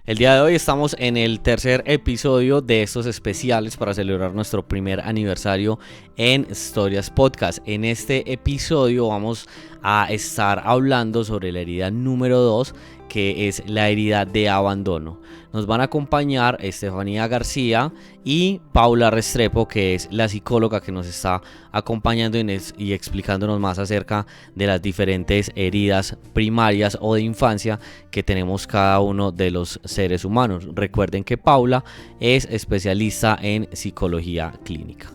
El día de hoy estamos en el tercer episodio de estos especiales para celebrar nuestro primer aniversario en Historias Podcast. En este episodio vamos a estar hablando sobre la herida número 2, que es la herida de abandono. Nos van a acompañar Estefanía García y Paula Restrepo, que es la psicóloga que nos está acompañando y explicándonos más acerca de las diferentes heridas primarias o de infancia que tenemos cada uno de los seres humanos. Recuerden que Paula es especialista en psicología clínica.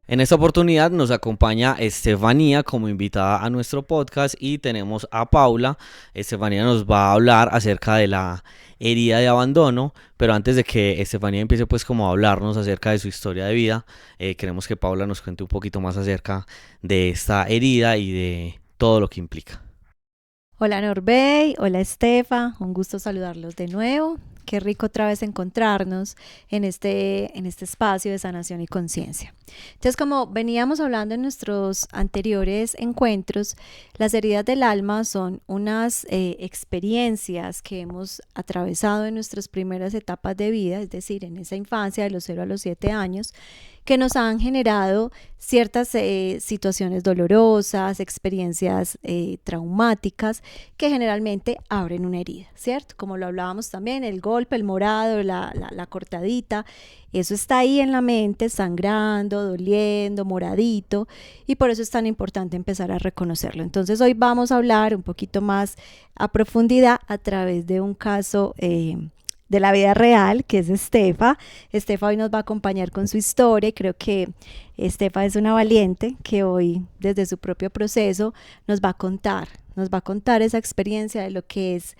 En esta oportunidad nos acompaña Estefanía como invitada a nuestro podcast y tenemos a Paula. Estefanía nos va a hablar acerca de la herida de abandono, pero antes de que Estefanía empiece pues como a hablarnos acerca de su historia de vida, queremos que Paula nos cuente un poquito más acerca de esta herida y de todo lo que implica. Hola Norbey, hola Estefa, un gusto saludarlos de nuevo. Qué rico otra vez encontrarnos en este espacio de sanación y conciencia. Entonces, como veníamos hablando en nuestros anteriores encuentros, las heridas del alma son unas experiencias que hemos atravesado en nuestras primeras etapas de vida, es decir, en esa infancia de los 0 a los 7 años, que nos han generado ciertas situaciones dolorosas, experiencias traumáticas que generalmente abren una herida, ¿cierto? Como lo hablábamos también, el golpe, el morado, la cortadita, eso está ahí en la mente, sangrando, doliendo, moradito, y por eso es tan importante empezar a reconocerlo. Entonces hoy vamos a hablar un poquito más a profundidad a través de un caso de la vida real, que es Estefa. Estefa hoy nos va a acompañar con su historia y creo que Estefa es una valiente que hoy, desde su propio proceso, nos va a contar esa experiencia de lo que es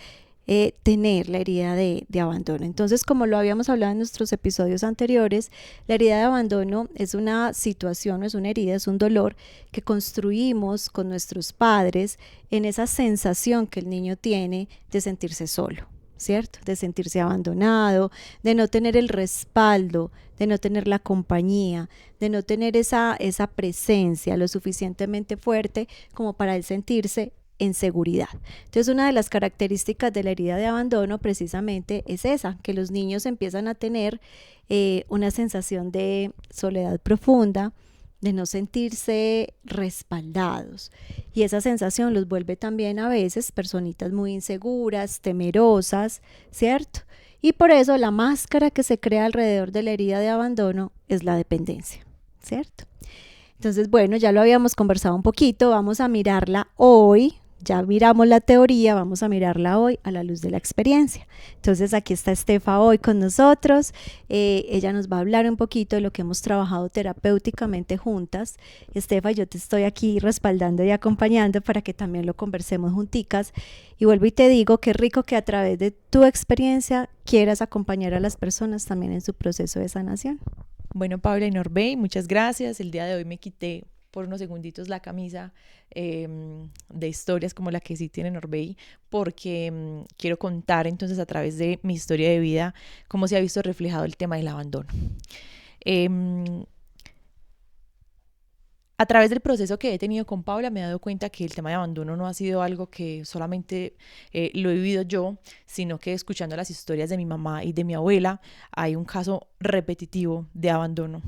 tener la herida de abandono. Entonces, como lo habíamos hablado en nuestros episodios anteriores, la herida de abandono es una situación, no es una herida, es un dolor que construimos con nuestros padres en esa sensación que el niño tiene de sentirse solo, ¿cierto? De sentirse abandonado, de no tener el respaldo, de no tener la compañía, de no tener esa presencia lo suficientemente fuerte como para él sentirse en seguridad. Entonces, una de las características de la herida de abandono precisamente es esa, que los niños empiezan a tener una sensación de soledad profunda, de no sentirse respaldados, y esa sensación los vuelve también a veces personitas muy inseguras, temerosas, ¿cierto? Y por eso la máscara que se crea alrededor de la herida de abandono es la dependencia, ¿cierto? Entonces, bueno, ya lo habíamos conversado un poquito, vamos a mirarla hoy. Ya miramos la teoría, vamos a mirarla hoy a la luz de la experiencia. Entonces aquí está Estefa hoy con nosotros. Ella nos va a hablar un poquito de lo que hemos trabajado terapéuticamente juntas. Estefa, yo te estoy aquí respaldando y acompañando para que también lo conversemos junticas. Y vuelvo y te digo, qué rico que a través de tu experiencia quieras acompañar a las personas también en su proceso de sanación. Bueno, Paula y Norbey, muchas gracias. El día de hoy me quité por unos segunditos la camisa de historias como la que sí tiene Norbey, porque quiero contar entonces a través de mi historia de vida cómo se ha visto reflejado el tema del abandono. A través del proceso que he tenido con Paula me he dado cuenta que el tema de abandono no ha sido algo que solamente lo he vivido yo, sino que escuchando las historias de mi mamá y de mi abuela hay un caso repetitivo de abandono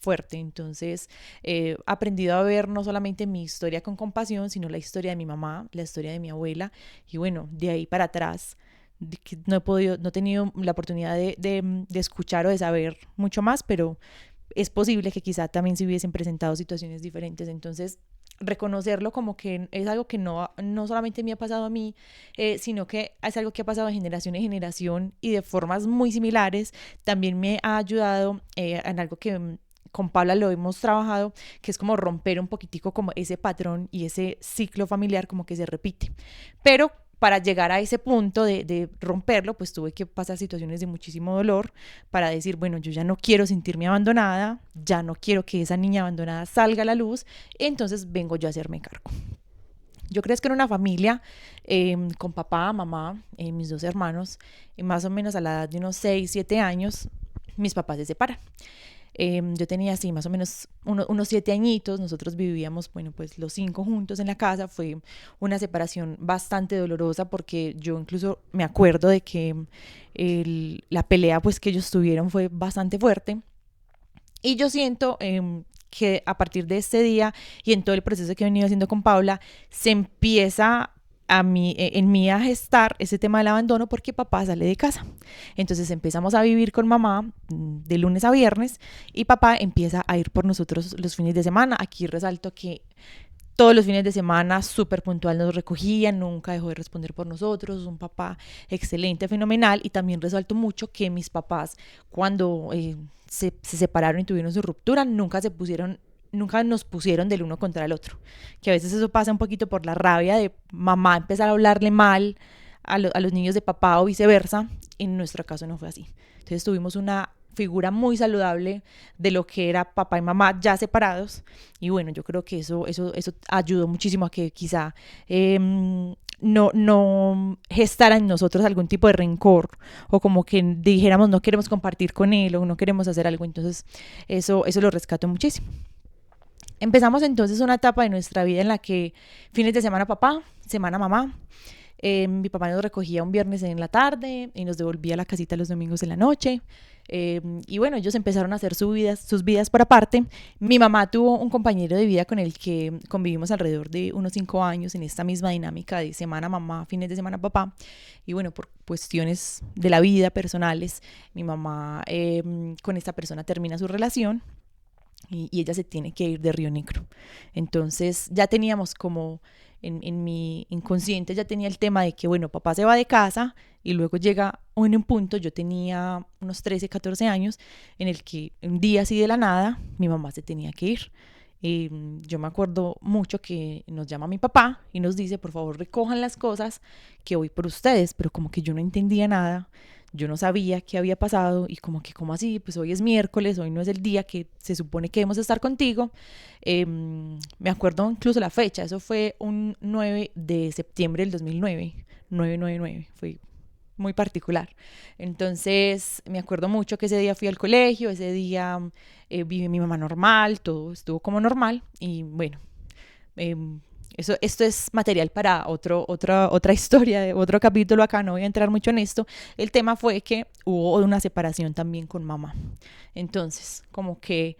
fuerte. Entonces he aprendido a ver no solamente mi historia con compasión, sino la historia de mi mamá, la historia de mi abuela, y bueno, de ahí para atrás no he tenido la oportunidad de escuchar o de saber mucho más, pero es posible que quizá también se hubiesen presentado situaciones diferentes. Entonces, reconocerlo como que es algo que no solamente me ha pasado a mí, sino que es algo que ha pasado de generación en generación y de formas muy similares, también me ha ayudado en algo que con Paula lo hemos trabajado, que es como romper un poquitico como ese patrón y ese ciclo familiar como que se repite. Pero para llegar a ese punto de romperlo, pues tuve que pasar situaciones de muchísimo dolor para decir, bueno, yo ya no quiero sentirme abandonada, ya no quiero que esa niña abandonada salga a la luz, entonces vengo yo a hacerme cargo. Yo crezco en una familia con papá, mamá, mis dos hermanos, más o menos a la edad de unos 6, 7 años, mis papás se separan. Yo tenía así más o menos unos 7 añitos, nosotros vivíamos, bueno, pues los 5 juntos en la casa. Fue una separación bastante dolorosa porque yo incluso me acuerdo de que la pelea pues que ellos tuvieron fue bastante fuerte. Y yo siento que a partir de este día y en todo el proceso que he venido haciendo con Paula, se empieza en mí a gestar ese tema del abandono porque papá sale de casa. Entonces empezamos a vivir con mamá de lunes a viernes y papá empieza a ir por nosotros los fines de semana. Aquí resalto que todos los fines de semana súper puntual nos recogía, nunca dejó de responder por nosotros, un papá excelente, fenomenal. Y también resalto mucho que mis papás cuando se separaron y tuvieron su ruptura, nunca nos pusieron del uno contra el otro, que a veces eso pasa un poquito por la rabia de mamá empezar a hablarle mal a los niños de papá o viceversa. En nuestro caso no fue así. Entonces tuvimos una figura muy saludable de lo que era papá y mamá ya separados, y bueno, yo creo que eso ayudó muchísimo a que quizá no gestara en nosotros algún tipo de rencor o como que dijéramos no queremos compartir con él o no queremos hacer algo. Entonces eso lo rescato muchísimo. Empezamos entonces una etapa de nuestra vida en la que fines de semana papá, semana mamá. Mi papá nos recogía un viernes en la tarde y nos devolvía a la casita los domingos en la noche. Y bueno, ellos empezaron a hacer sus vidas por aparte. Mi mamá tuvo un compañero de vida con el que convivimos alrededor de unos 5 años en esta misma dinámica de semana mamá, fines de semana papá. Y bueno, por cuestiones de la vida personales, mi mamá con esta persona termina su relación y ella se tiene que ir de Río Negro. Entonces ya teníamos como en mi inconsciente ya tenía el tema de que, bueno, papá se va de casa y luego llega un punto, yo tenía unos 13, 14 años, en el que un día así de la nada, mi mamá se tenía que ir. Yo me acuerdo mucho que nos llama mi papá y nos dice, por favor, recojan las cosas que voy por ustedes, pero como que yo no entendía nada. Yo no sabía qué había pasado y como que, ¿cómo así? Pues hoy es miércoles, hoy no es el día que se supone que debemos estar contigo. Me acuerdo incluso la fecha, eso fue un 9 de septiembre del 2009, 999, fue muy particular. Entonces me acuerdo mucho que ese día fui al colegio, ese día viví mi mamá normal, todo estuvo como normal y bueno, esto es material para otra historia, otro capítulo acá, no voy a entrar mucho en esto. El tema fue que hubo una separación también con mamá. Entonces, como que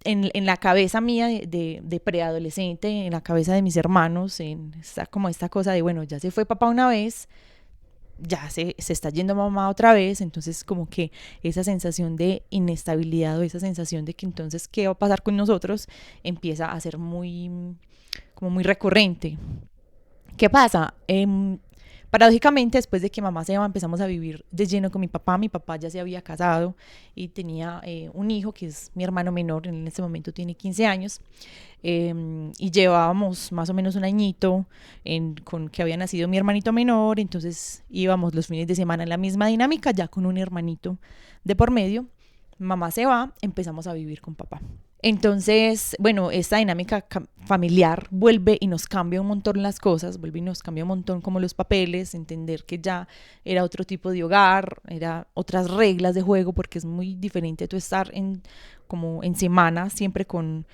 en la cabeza mía de preadolescente, en la cabeza de mis hermanos, está como esta cosa de, bueno, ya se fue papá una vez, ya se está yendo mamá otra vez. Entonces como que esa sensación de inestabilidad o esa sensación de que entonces qué va a pasar con nosotros empieza a ser como muy recurrente. ¿Qué pasa? Paradójicamente, después de que mamá se va, empezamos a vivir de lleno con mi papá. Mi papá ya se había casado y tenía un hijo que es mi hermano menor, en este momento tiene 15 años. Y llevábamos más o menos un añito con que había nacido mi hermanito menor. Entonces íbamos los fines de semana en la misma dinámica, ya con un hermanito de por medio. Mamá se va, empezamos a vivir con papá. Entonces, bueno, esta dinámica familiar vuelve y nos cambia un montón las cosas, vuelve y nos cambia un montón como los papeles, entender que ya era otro tipo de hogar, era otras reglas de juego, porque es muy diferente tú estar como en semana siempre con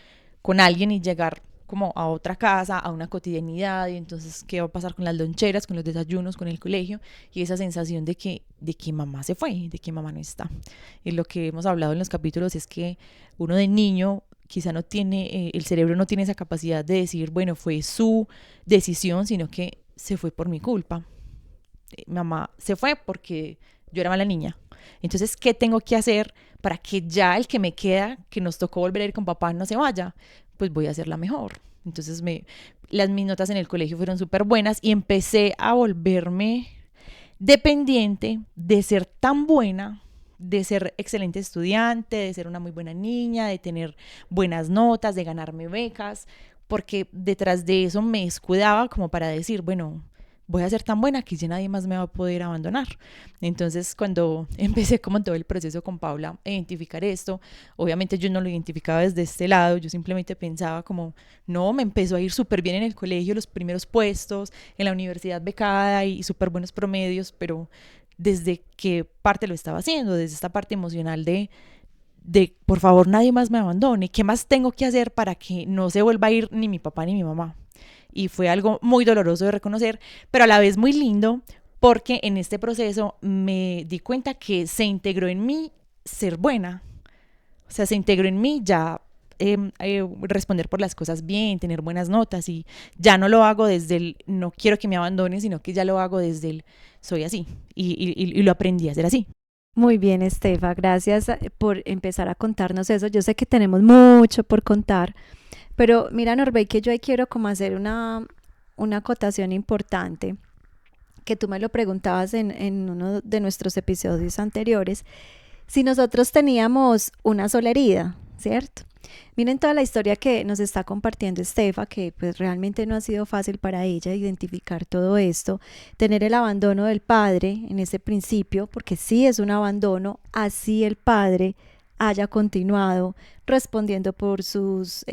alguien y llegar como a otra casa, a una cotidianidad. Y entonces qué va a pasar con las loncheras, con los desayunos, con el colegio, y esa sensación de que mamá se fue, de que mamá no está. Y lo que hemos hablado en los capítulos es que uno de niño quizá no tiene, el cerebro no tiene esa capacidad de decir, bueno, fue su decisión, sino que se fue por mi culpa. Mamá se fue porque yo era mala niña. Entonces, ¿qué tengo que hacer para que ya el que me queda, que nos tocó volver a ir con papá, no se vaya? Pues voy a hacerla mejor. Entonces mis notas en el colegio fueron súper buenas y empecé a volverme dependiente de ser tan buena, de ser excelente estudiante, de ser una muy buena niña, de tener buenas notas, de ganarme becas, porque detrás de eso me escudaba como para decir, bueno, voy a ser tan buena que ya nadie más me va a poder abandonar. Entonces, cuando empecé como todo el proceso con Paula a identificar esto, obviamente yo no lo identificaba desde este lado, yo simplemente pensaba como, no, me empezó a ir súper bien en el colegio, los primeros puestos, en la universidad becada y súper buenos promedios, pero ¿desde qué parte lo estaba haciendo? Desde esta parte emocional de de por favor nadie más me abandone, ¿qué más tengo que hacer para que no se vuelva a ir ni mi papá ni mi mamá? Y fue algo muy doloroso de reconocer, pero a la vez muy lindo, porque en este proceso me di cuenta que se integró en mí ser buena, o sea, se integró en mí ya responder por las cosas bien, tener buenas notas, y ya no lo hago desde el no quiero que me abandonen, sino que ya lo hago desde el soy así, y lo aprendí a hacer así. Muy bien, Estefa, gracias por empezar a contarnos eso. Yo sé que tenemos mucho por contar, pero mira, Norbey, que yo ahí quiero como hacer una acotación importante, que tú me lo preguntabas en uno de nuestros episodios anteriores, si nosotros teníamos una sola herida, ¿cierto? Miren toda la historia que nos está compartiendo Estefa, que pues realmente no ha sido fácil para ella identificar todo esto, tener el abandono del padre en ese principio, porque sí es un abandono, así el padre haya continuado respondiendo por sus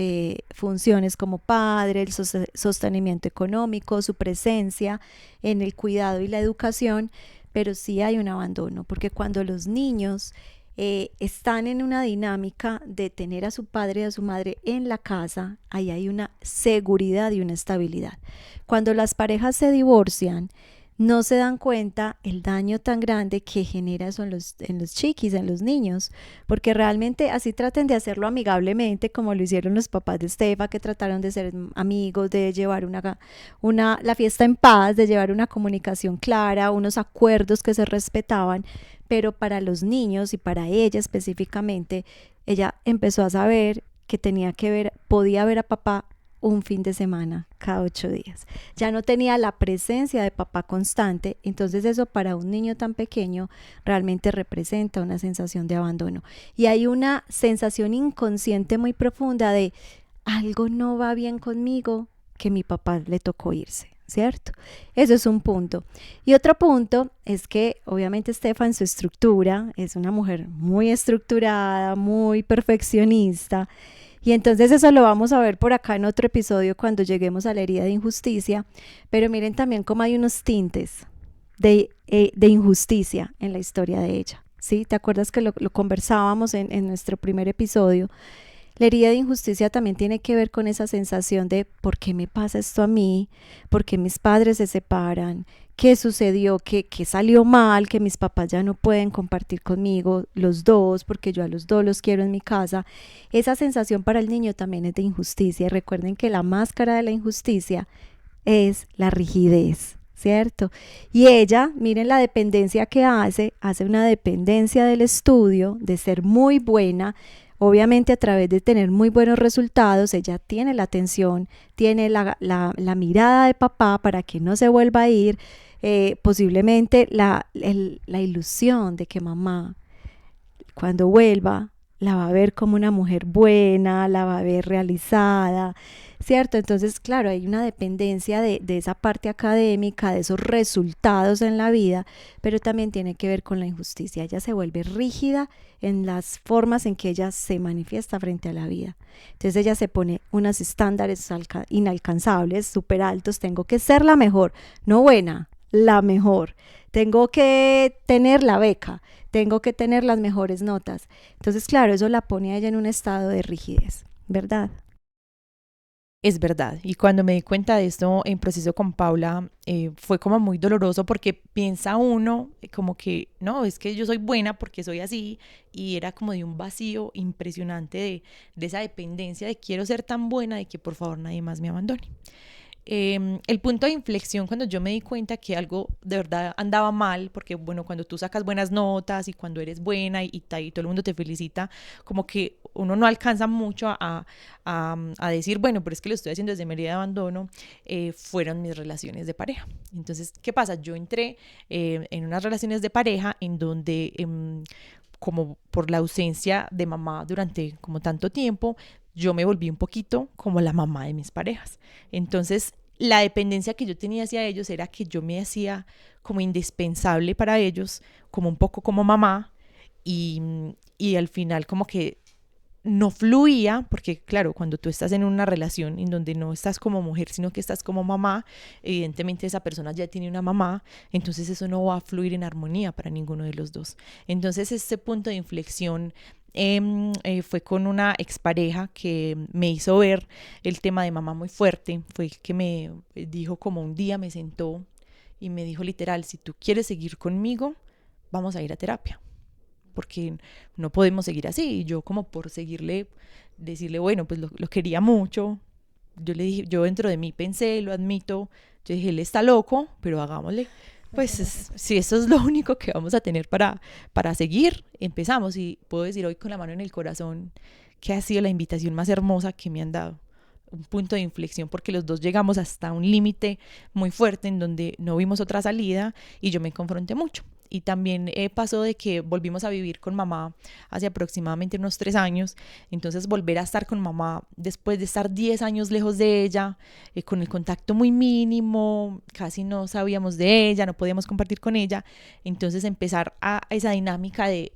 funciones como padre, el sostenimiento económico, su presencia en el cuidado y la educación, pero sí hay un abandono, porque cuando los niños están en una dinámica de tener a su padre y a su madre en la casa, ahí hay una seguridad y una estabilidad. Cuando las parejas se divorcian, no se dan cuenta el daño tan grande que genera eso en los chiquis, en los niños, porque realmente así traten de hacerlo amigablemente, como lo hicieron los papás de Estefa, que trataron de ser amigos, de llevar la fiesta en paz, de llevar una comunicación clara, unos acuerdos que se respetaban, pero para los niños y para ella específicamente, ella empezó a saber que podía ver a papá un fin de semana cada 8 días. Ya no tenía la presencia de papá constante, entonces eso para un niño tan pequeño realmente representa una sensación de abandono. Y hay una sensación inconsciente muy profunda de algo no va bien conmigo, que mi papá le tocó irse, ¿cierto? Eso es un punto. Y otro punto es que obviamente Estefa en su estructura es una mujer muy estructurada, muy perfeccionista, y entonces eso lo vamos a ver por acá en otro episodio cuando lleguemos a la herida de injusticia, pero miren también cómo hay unos tintes de injusticia en la historia de ella, ¿sí? ¿Te acuerdas que lo conversábamos en nuestro primer episodio? La herida de injusticia también tiene que ver con esa sensación de ¿por qué me pasa esto a mí? ¿Por qué mis padres se separan? ¿Qué sucedió? ¿Qué salió mal? Que mis papás ya no pueden compartir conmigo los dos, porque yo a los dos los quiero en mi casa. Esa sensación para el niño también es de injusticia. Y recuerden que la máscara de la injusticia es la rigidez, ¿cierto? Y ella, miren la dependencia que hace una dependencia del estudio, de ser muy buena. Obviamente a través de tener muy buenos resultados, ella tiene la atención, tiene la mirada de papá para que no se vuelva a ir, posiblemente la ilusión de que mamá cuando vuelva la va a ver como una mujer buena, la va a ver realizada, ¿cierto? Entonces, claro, hay una dependencia de esa parte académica, de esos resultados en la vida, pero también tiene que ver con la injusticia. Ella se vuelve rígida en las formas en que ella se manifiesta frente a la vida. Entonces ella se pone unos estándares inalcanzables, súper altos. Tengo que ser la mejor, no buena, la mejor. Tengo que tener la beca, tengo que tener las mejores notas. Entonces, claro, eso la pone a ella en un estado de rigidez, ¿verdad? Es verdad, y cuando me di cuenta de esto en proceso con Paula, fue como muy doloroso, porque piensa uno como que, no, es que yo soy buena porque soy así, y era como de un vacío impresionante de esa dependencia de quiero ser tan buena de que por favor nadie más me abandone. El punto de inflexión cuando yo me di cuenta que algo de verdad andaba mal, porque bueno, cuando tú sacas buenas notas y cuando eres buena y todo el mundo te felicita, como que uno no alcanza mucho a decir, bueno, pero es que lo estoy haciendo desde mi herida de abandono, fueron mis relaciones de pareja. Entonces, ¿qué pasa? Yo entré en unas relaciones de pareja en donde como por la ausencia de mamá durante como tanto tiempo, yo me volví un poquito como la mamá de mis parejas. Entonces, la dependencia que yo tenía hacia ellos era que yo me hacía como indispensable para ellos, como un poco como mamá, y al final como que no fluía, porque claro, cuando tú estás en una relación en donde no estás como mujer, sino que estás como mamá, evidentemente esa persona ya tiene una mamá, entonces eso no va a fluir en armonía para ninguno de los dos. Entonces este punto de inflexión fue con una expareja que me hizo ver el tema de mamá muy fuerte. Fue el que me dijo, como un día me sentó y me dijo literal: si tú quieres seguir conmigo, vamos a ir a terapia, porque no podemos seguir así. Y yo, como por seguirle, decirle, bueno, pues lo quería mucho. Yo le dije, yo dentro de mí pensé, lo admito, yo dije, él está loco, pero hagámosle. Pues si eso es lo único que vamos a tener para seguir, empezamos. Y puedo decir hoy con la mano en el corazón que ha sido la invitación más hermosa que me han dado. Un punto de inflexión, porque los dos llegamos hasta un límite muy fuerte en donde no vimos otra salida y yo me confronté mucho. Y también pasó de que volvimos a vivir con mamá hace aproximadamente unos 3 años. Entonces volver a estar con mamá después de estar 10 años lejos de ella, con el contacto muy mínimo, casi no sabíamos de ella, no podíamos compartir con ella. Entonces empezar a esa dinámica de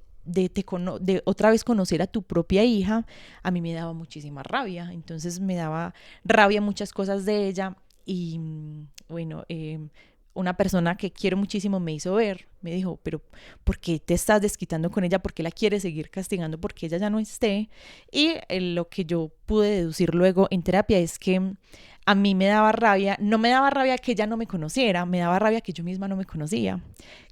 otra vez conocer a tu propia hija, a mí me daba muchísima rabia. Entonces me daba rabia muchas cosas de ella. Y bueno, una persona que quiero muchísimo me hizo ver, me dijo, pero ¿por qué te estás desquitando con ella? ¿Por qué la quieres seguir castigando porque ella ya no esté? Y lo que yo pude deducir luego en terapia es que a mí me daba rabia, no me daba rabia que ella no me conociera, me daba rabia que yo misma no me conocía,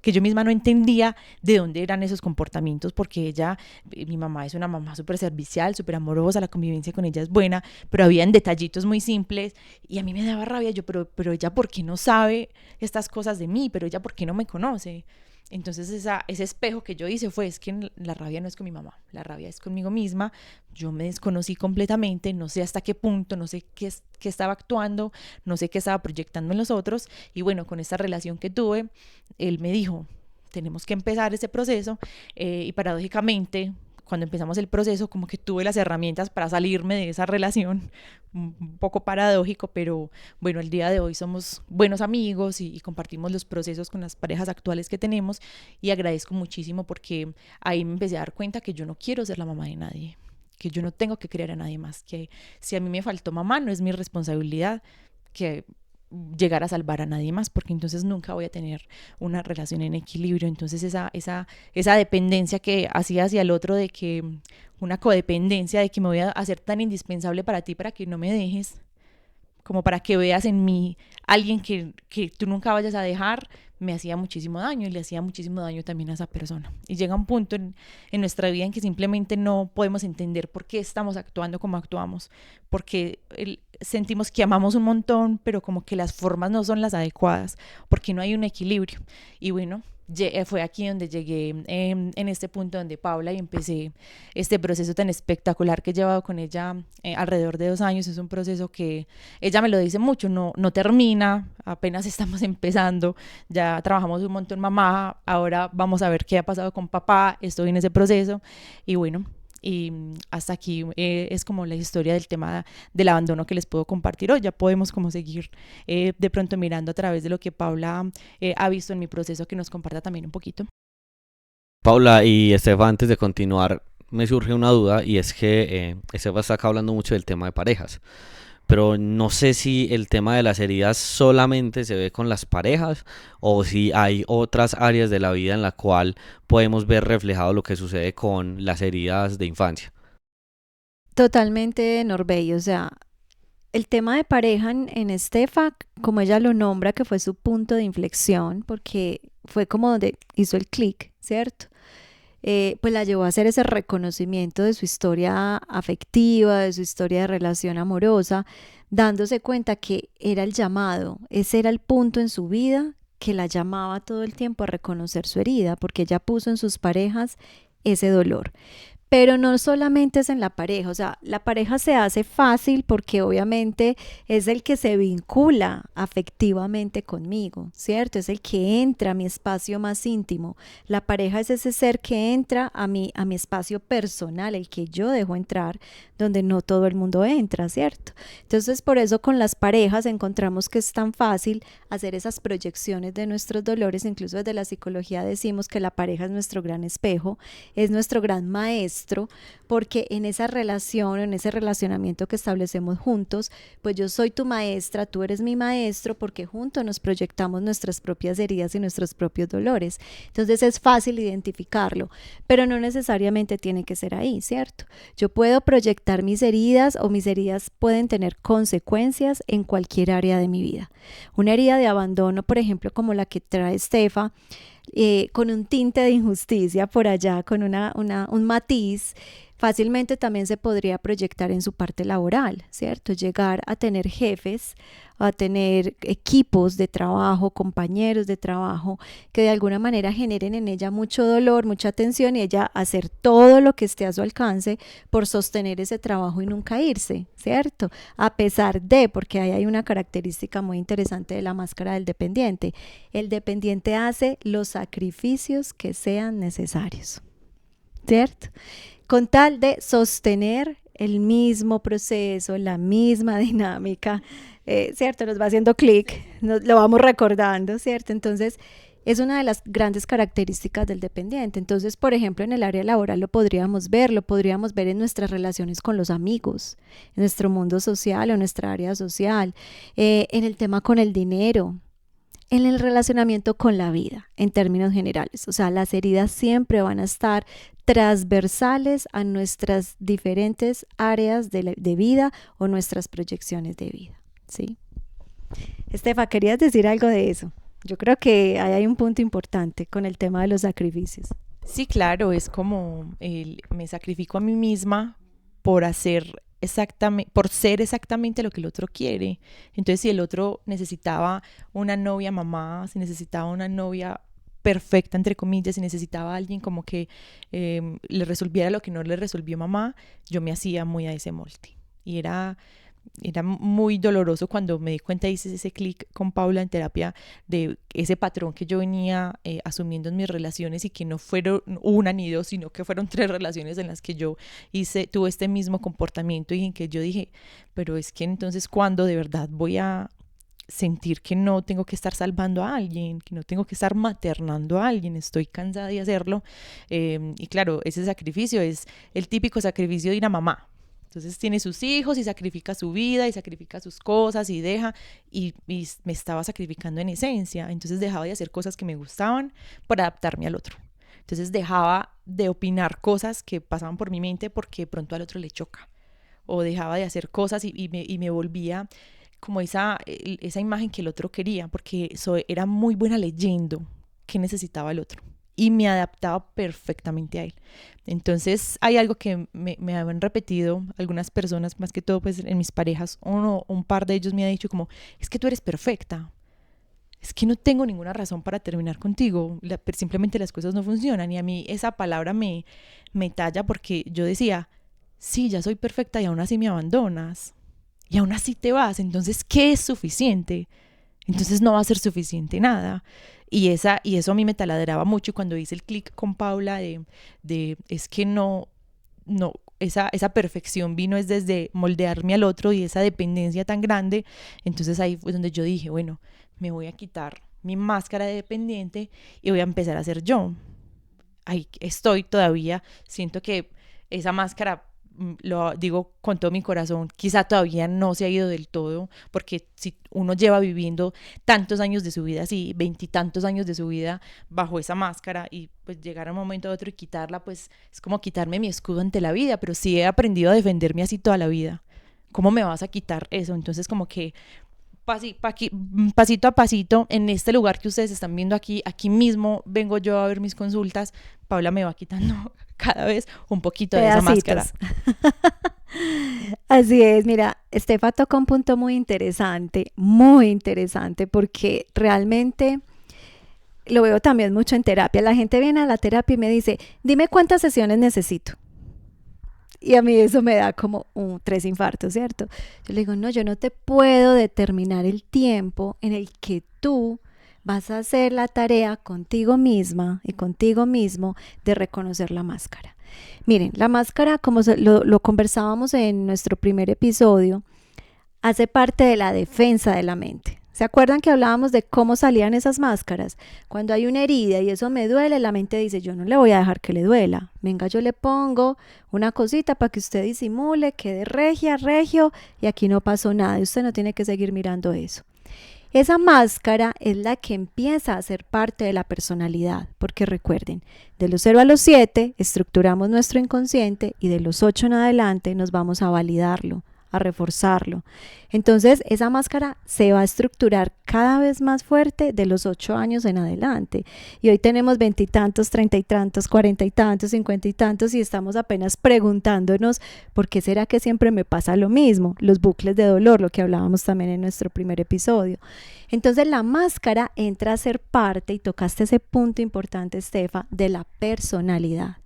que yo misma no entendía de dónde eran esos comportamientos, porque ella, mi mamá es una mamá súper servicial, súper amorosa, la convivencia con ella es buena, pero habían detallitos muy simples y a mí me daba rabia, yo, pero ella, ¿por qué no sabe estas cosas de mí? Pero ella, ¿por qué no me conoce? Entonces ese espejo que yo hice fue, es que la rabia no es con mi mamá, la rabia es conmigo misma. Yo me desconocí completamente, no sé hasta qué punto, no sé qué estaba actuando, no sé qué estaba proyectando en los otros. Y bueno, con esta relación que tuve, él me dijo, tenemos que empezar ese proceso. Y paradójicamente, cuando empezamos el proceso, como que tuve las herramientas para salirme de esa relación, un poco paradójico, pero bueno, el día de hoy somos buenos amigos y compartimos los procesos con las parejas actuales que tenemos, y agradezco muchísimo porque ahí me empecé a dar cuenta que yo no quiero ser la mamá de nadie, que yo no tengo que criar a nadie más, que si a mí me faltó mamá no es mi responsabilidad que llegar a salvar a nadie más, porque entonces nunca voy a tener una relación en equilibrio. Entonces esa dependencia que hacía hacia el otro, de que una codependencia, de que me voy a hacer tan indispensable para ti para que no me dejes, como para que veas en mí alguien que tú nunca vayas a dejar, me hacía muchísimo daño, y le hacía muchísimo daño también a esa persona. Y llega un punto en nuestra vida en que simplemente no podemos entender por qué estamos actuando como actuamos, porque sentimos que amamos un montón, pero como que las formas no son las adecuadas, porque no hay un equilibrio. Y bueno, fue aquí donde llegué, en este punto donde Paula, y empecé este proceso tan espectacular que he llevado con ella alrededor de 2 años. Es un proceso que ella me lo dice mucho, no termina, apenas estamos empezando, ya trabajamos un montón mamá, ahora vamos a ver qué ha pasado con papá, estoy en ese proceso. Y bueno, y hasta aquí es como la historia del tema del abandono que les puedo compartir hoy. Ya podemos como seguir de pronto mirando a través de lo que Paula ha visto en mi proceso, que nos comparta también un poquito. Paula y Estefa, antes de continuar, me surge una duda, y es que Estefa está acá hablando mucho del tema de parejas, pero no sé si el tema de las heridas solamente se ve con las parejas o si hay otras áreas de la vida en la cual podemos ver reflejado lo que sucede con las heridas de infancia. Totalmente, Norbey. O sea, el tema de pareja en Estefa, como ella lo nombra, que fue su punto de inflexión, porque fue como donde hizo el clic, ¿cierto? Pues la llevó a hacer ese reconocimiento de su historia afectiva, de su historia de relación amorosa, dándose cuenta que era el llamado, ese era el punto en su vida que la llamaba todo el tiempo a reconocer su herida, porque ella puso en sus parejas ese dolor. Pero no solamente es en la pareja, o sea, la pareja se hace fácil porque obviamente es el que se vincula afectivamente conmigo, ¿cierto? Es el que entra a mi espacio más íntimo. La pareja es ese ser que entra a mi espacio personal, el que yo dejo entrar, donde no todo el mundo entra, ¿cierto? Entonces, por eso con las parejas encontramos que es tan fácil hacer esas proyecciones de nuestros dolores. Incluso desde la psicología decimos que la pareja es nuestro gran espejo, es nuestro gran maestro maestro, porque en esa relación, en ese relacionamiento que establecemos juntos, pues yo soy tu maestra, tú eres mi maestro, porque juntos nos proyectamos nuestras propias heridas y nuestros propios dolores. Entonces es fácil identificarlo, pero no necesariamente tiene que ser ahí, ¿cierto? Yo puedo proyectar mis heridas o mis heridas pueden tener consecuencias en cualquier área de mi vida. Una herida de abandono, por ejemplo, como la que trae Estefa, con un tinte de injusticia por allá, con un matiz, fácilmente también se podría proyectar en su parte laboral, ¿cierto? Llegar a tener jefes, a tener equipos de trabajo, compañeros de trabajo, que de alguna manera generen en ella mucho dolor, mucha tensión, y ella hacer todo lo que esté a su alcance por sostener ese trabajo y nunca irse, ¿cierto? A pesar de, porque ahí hay una característica muy interesante de la máscara del dependiente. El dependiente hace los sacrificios que sean necesarios, ¿cierto? Con tal de sostener el mismo proceso, la misma dinámica, ¿cierto? Nos va haciendo clic, lo vamos recordando, ¿cierto? Entonces, es una de las grandes características del dependiente. Entonces, por ejemplo, en el área laboral lo podríamos ver en nuestras relaciones con los amigos, en nuestro mundo social o nuestra área social, en el tema con el dinero, en el relacionamiento con la vida, en términos generales. O sea, las heridas siempre van a estar transversales a nuestras diferentes áreas de vida o nuestras proyecciones de vida, ¿sí? Estefa, ¿querías decir algo de eso? Yo creo que ahí hay un punto importante con el tema de los sacrificios. Sí, claro, es como me sacrifico a mí misma por por ser exactamente lo que el otro quiere. Entonces, si el otro necesitaba una novia mamá, si necesitaba una novia perfecta, entre comillas, si necesitaba a alguien como que le resolviera lo que no le resolvió mamá, yo me hacía muy a ese molde. Y era muy doloroso cuando me di cuenta, hice ese clic con Paula en terapia, de ese patrón que yo venía asumiendo en mis relaciones, y que no fueron una ni dos, sino que fueron 3 relaciones en las que yo tuve este mismo comportamiento, y en que yo dije, pero es que entonces, ¿cuándo de verdad voy a sentir que no tengo que estar salvando a alguien, que no tengo que estar maternando a alguien? Estoy cansada de hacerlo. Y claro, ese sacrificio es el típico sacrificio de una mamá. Entonces tiene sus hijos y sacrifica su vida y sacrifica sus cosas y deja, y me estaba sacrificando en esencia. Entonces dejaba de hacer cosas que me gustaban por adaptarme al otro. Entonces dejaba de opinar cosas que pasaban por mi mente porque de pronto al otro le choca. O dejaba de hacer cosas y me volvía como esa imagen que el otro quería, porque era muy buena leyendo qué necesitaba el otro y me adaptaba perfectamente a él. Entonces hay algo que me habían repetido algunas personas, más que todo pues en mis parejas, un par de ellos me ha dicho como, es que tú eres perfecta, es que no tengo ninguna razón para terminar contigo, simplemente las cosas no funcionan. Y a mí esa palabra me talla, porque yo decía, sí, ya soy perfecta y aún así me abandonas. Y aún así te vas. Entonces, ¿qué es suficiente? Entonces no va a ser suficiente nada. Y eso a mí me taladraba mucho. Y cuando hice el clic con Paula de es que no, esa perfección vino es desde moldearme al otro y esa dependencia tan grande. Entonces ahí fue donde yo dije, bueno, me voy a quitar mi máscara de dependiente y voy a empezar a ser yo. Ahí estoy todavía. Siento que esa máscara, lo digo con todo mi corazón, quizá todavía no se ha ido del todo, porque si uno lleva viviendo tantos años de su vida así, 20 y tantos años de su vida bajo esa máscara, y pues llegar a un momento a otro y quitarla, pues es como quitarme mi escudo ante la vida. Pero sí he aprendido a defenderme así toda la vida. ¿Cómo me vas a quitar eso? Entonces como que pasito a pasito, en este lugar que ustedes están viendo aquí mismo vengo yo a ver mis consultas, Paula me va quitando cada vez un poquito pedacitos de esa máscara. Así es, mira, Estefa toca un punto muy interesante, porque realmente lo veo también mucho en terapia. La gente viene a la terapia y me dice, dime cuántas sesiones necesito. Y a mí eso me da como 3 infartos, ¿cierto? Yo le digo, no, yo no te puedo determinar el tiempo en el que tú vas a hacer la tarea contigo misma y contigo mismo de reconocer la máscara. Miren, la máscara, como lo conversábamos en nuestro primer episodio, hace parte de la defensa de la mente, ¿Se acuerdan que hablábamos de cómo salían esas máscaras? Cuando hay una herida y eso me duele, la mente dice, yo no le voy a dejar que le duela. Venga, yo le pongo una cosita para que usted disimule, quede regia, regio, y aquí no pasó nada. Y usted no tiene que seguir mirando eso. Esa máscara es la que empieza a ser parte de la personalidad, porque recuerden, de los 0 a los 7 estructuramos nuestro inconsciente y de los 8 en adelante nos vamos a validarlo, a reforzarlo. Entonces esa máscara se va a estructurar cada vez más fuerte de los 8 años en adelante. Y hoy tenemos 20 y tantos, 30 y tantos, 40 y tantos, 50 y tantos y estamos apenas preguntándonos ¿por qué será que siempre me pasa lo mismo? Los bucles de dolor, lo que hablábamos también en nuestro primer episodio. Entonces la máscara entra a ser parte, y tocaste ese punto importante, Estefa, de la personalidad.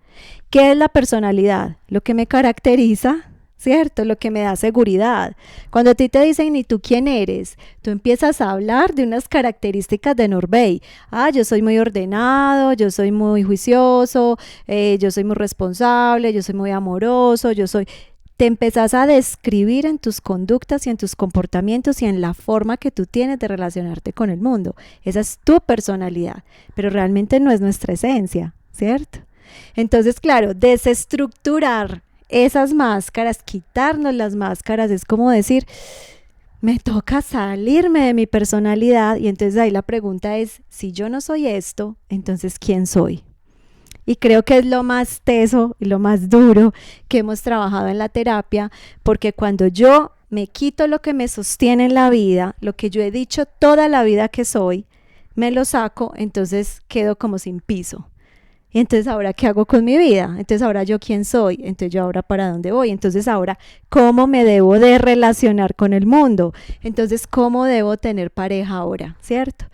¿Qué es la personalidad? Lo que me caracteriza, ¿cierto? Lo que me da seguridad. Cuando a ti te dicen, ¿y tú quién eres? Tú empiezas a hablar de unas características de Norbey. Yo soy muy ordenado, yo soy muy juicioso, yo soy muy responsable, yo soy muy amoroso, Te empezás a describir en tus conductas y en tus comportamientos y en la forma que tú tienes de relacionarte con el mundo. Esa es tu personalidad, pero realmente no es nuestra esencia, ¿cierto? Entonces, claro, desestructurar esas máscaras, quitarnos las máscaras, es como decir, me toca salirme de mi personalidad. Y entonces ahí la pregunta es, si yo no soy esto, entonces ¿quién soy? Y creo que es lo más teso y lo más duro que hemos trabajado en la terapia, porque cuando yo me quito lo que me sostiene en la vida, lo que yo he dicho toda la vida que soy, me lo saco, entonces quedo como sin piso. Y entonces ahora ¿qué hago con mi vida? Entonces ahora yo quién soy, entonces yo ahora para dónde voy, entonces ahora cómo me debo de relacionar con el mundo, entonces cómo debo tener pareja ahora, ¿cierto?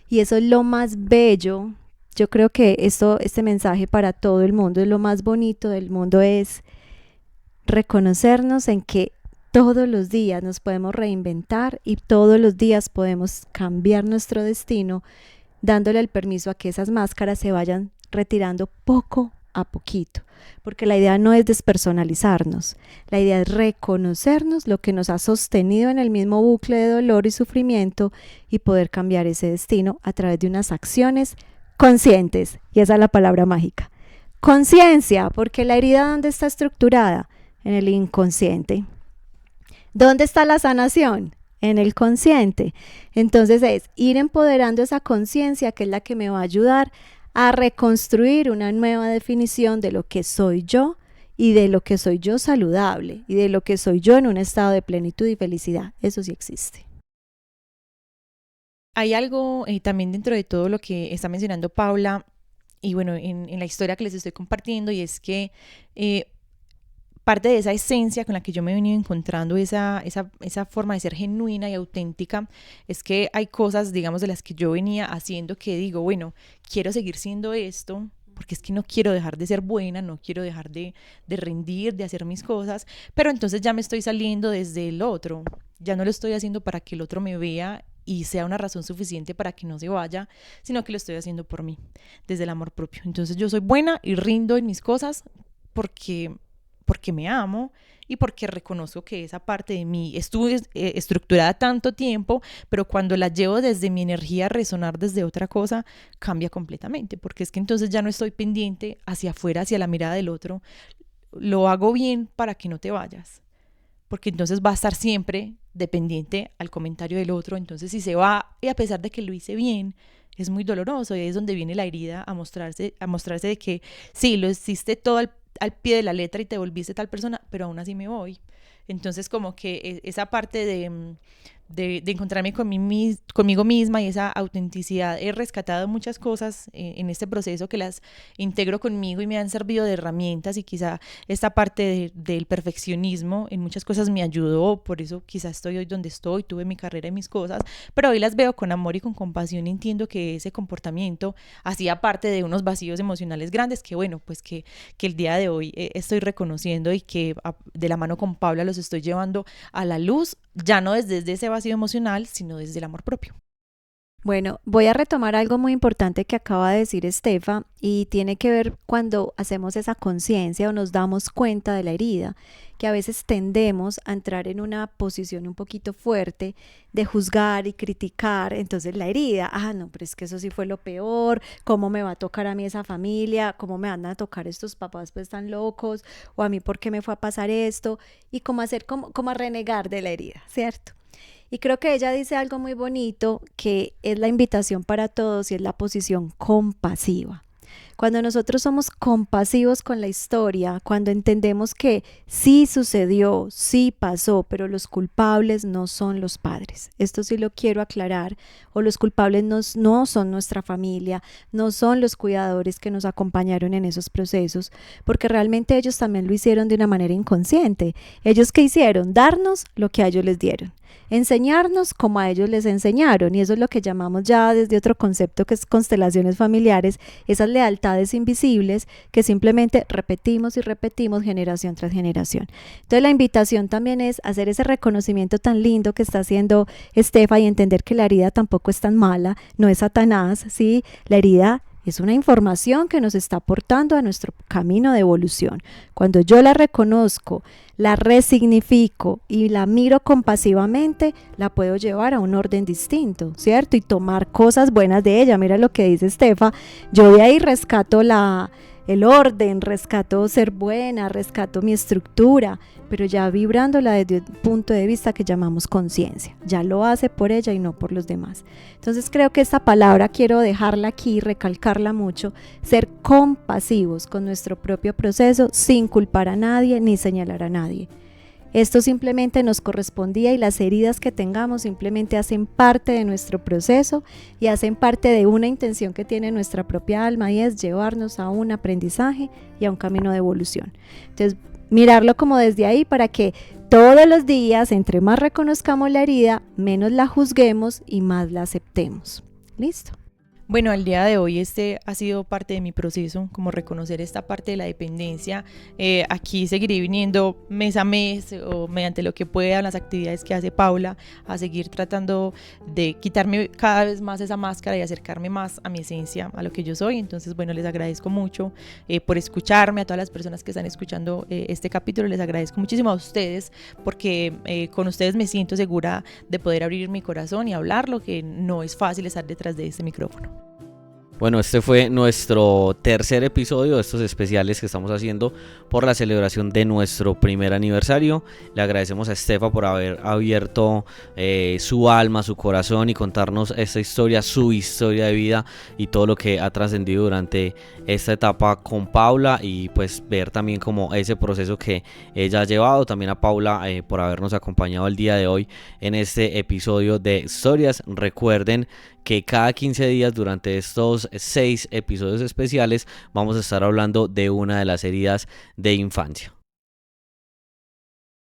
Y eso es lo más bello. Yo creo que este mensaje para todo el mundo es lo más bonito del mundo, es reconocernos en que todos los días nos podemos reinventar y todos los días podemos cambiar nuestro destino, dándole el permiso a que esas máscaras se vayan retirando poco a poquito, porque la idea no es despersonalizarnos, la idea es reconocernos lo que nos ha sostenido en el mismo bucle de dolor y sufrimiento y poder cambiar ese destino a través de unas acciones conscientes, y esa es la palabra mágica. Conciencia, porque la herida ¿dónde está estructurada? En el inconsciente. ¿Dónde está la sanación? En el consciente. Entonces es ir empoderando esa conciencia que es la que me va a ayudar a reconstruir una nueva definición de lo que soy yo y de lo que soy yo saludable y de lo que soy yo en un estado de plenitud y felicidad. Eso sí existe. Hay algo también dentro de todo lo que está mencionando Paula y bueno, en la historia que les estoy compartiendo, y es que parte de esa esencia con la que yo me he venido encontrando, esa forma de ser genuina y auténtica, es que hay cosas, digamos, de las que yo venía haciendo que digo, bueno, quiero seguir siendo esto, porque es que no quiero dejar de ser buena, no quiero dejar de rendir, de hacer mis cosas, pero entonces ya me estoy saliendo desde el otro, ya no lo estoy haciendo para que el otro me vea y sea una razón suficiente para que no se vaya, sino que lo estoy haciendo por mí, desde el amor propio. Entonces yo soy buena y rindo en mis cosas porque me amo y porque reconozco que esa parte de mí estuvo estructurada tanto tiempo, pero cuando la llevo desde mi energía a resonar desde otra cosa, cambia completamente, porque es que entonces ya no estoy pendiente hacia afuera, hacia la mirada del otro, lo hago bien para que no te vayas, porque entonces va a estar siempre dependiente al comentario del otro. Entonces si se va, y a pesar de que lo hice bien, es muy doloroso, y ahí es donde viene la herida a mostrarse de que sí, lo hiciste todo al pie de la letra y te volviste tal persona, pero aún así me voy. Entonces como que esa parte de encontrarme conmigo misma y esa autenticidad, he rescatado muchas cosas en este proceso que las integro conmigo y me han servido de herramientas, y quizá esta parte del perfeccionismo en muchas cosas me ayudó, por eso quizá estoy hoy donde estoy, tuve mi carrera y mis cosas, pero hoy las veo con amor y con compasión y entiendo que ese comportamiento hacía parte de unos vacíos emocionales grandes que bueno, pues que el día de hoy estoy reconociendo, y que de la mano con Paula los estoy llevando a la luz, ya no desde ese vacío emocional, sino desde el amor propio. Bueno, voy a retomar algo muy importante que acaba de decir Estefa y tiene que ver cuando hacemos esa conciencia o nos damos cuenta de la herida, que a veces tendemos a entrar en una posición un poquito fuerte de juzgar y criticar, entonces la herida, no, pero es que eso sí fue lo peor, ¿cómo me va a tocar a mí esa familia? ¿Cómo me van a tocar estos papás pues tan locos? ¿O a mí por qué me fue a pasar esto? Y como hacer como a renegar de la herida, ¿cierto? Y creo que ella dice algo muy bonito que es la invitación para todos y es la posición compasiva. Cuando nosotros somos compasivos con la historia, cuando entendemos que sí sucedió, sí pasó, pero los culpables no son los padres. Esto sí lo quiero aclarar. O los culpables no son nuestra familia, no son los cuidadores que nos acompañaron en esos procesos, porque realmente ellos también lo hicieron de una manera inconsciente. ¿Ellos qué hicieron? Darnos lo que a ellos les dieron. Enseñarnos como a ellos les enseñaron, y eso es lo que llamamos ya desde otro concepto que es constelaciones familiares, esas lealtades invisibles que simplemente repetimos y repetimos generación tras generación. Entonces la invitación también es hacer ese reconocimiento tan lindo que está haciendo Estefa y entender que la herida tampoco es tan mala, no es Satanás, ¿sí? La herida es una información que nos está aportando a nuestro camino de evolución. Cuando yo la reconozco, la resignifico y la miro compasivamente, la puedo llevar a un orden distinto, ¿cierto? Y tomar cosas buenas de ella. Mira lo que dice Estefa, yo de ahí rescato el orden, rescato ser buena, rescato mi estructura, pero ya vibrándola desde un punto de vista que llamamos conciencia. Ya lo hace por ella y no por los demás. Entonces creo que esta palabra quiero dejarla aquí, recalcarla mucho, ser compasivos con nuestro propio proceso sin culpar a nadie ni señalar a nadie. Esto simplemente nos correspondía y las heridas que tengamos simplemente hacen parte de nuestro proceso y hacen parte de una intención que tiene nuestra propia alma y es llevarnos a un aprendizaje y a un camino de evolución. Entonces, mirarlo como desde ahí para que todos los días, entre más reconozcamos la herida, menos la juzguemos y más la aceptemos. ¿Listo? Bueno, al día de hoy este ha sido parte de mi proceso, como reconocer esta parte de la dependencia. Aquí seguiré viniendo mes a mes o mediante lo que pueda, las actividades que hace Paula, a seguir tratando de quitarme cada vez más esa máscara y acercarme más a mi esencia, a lo que yo soy. Entonces, bueno, les agradezco mucho por escucharme, a todas las personas que están escuchando este capítulo, les agradezco muchísimo a ustedes porque con ustedes me siento segura de poder abrir mi corazón y hablarlo, que no es fácil estar detrás de este micrófono. Bueno, este fue nuestro tercer episodio de estos especiales que estamos haciendo por la celebración de nuestro primer aniversario. Le agradecemos a Estefa por haber abierto su alma, su corazón y contarnos esta historia, su historia de vida y todo lo que ha trascendido durante esta etapa con Paula, y pues ver también como ese proceso que ella ha llevado. También a Paula por habernos acompañado el día de hoy en este episodio de Historias. Recuerden que cada 15 días durante estos 6 episodios especiales vamos a estar hablando de una de las heridas de infancia.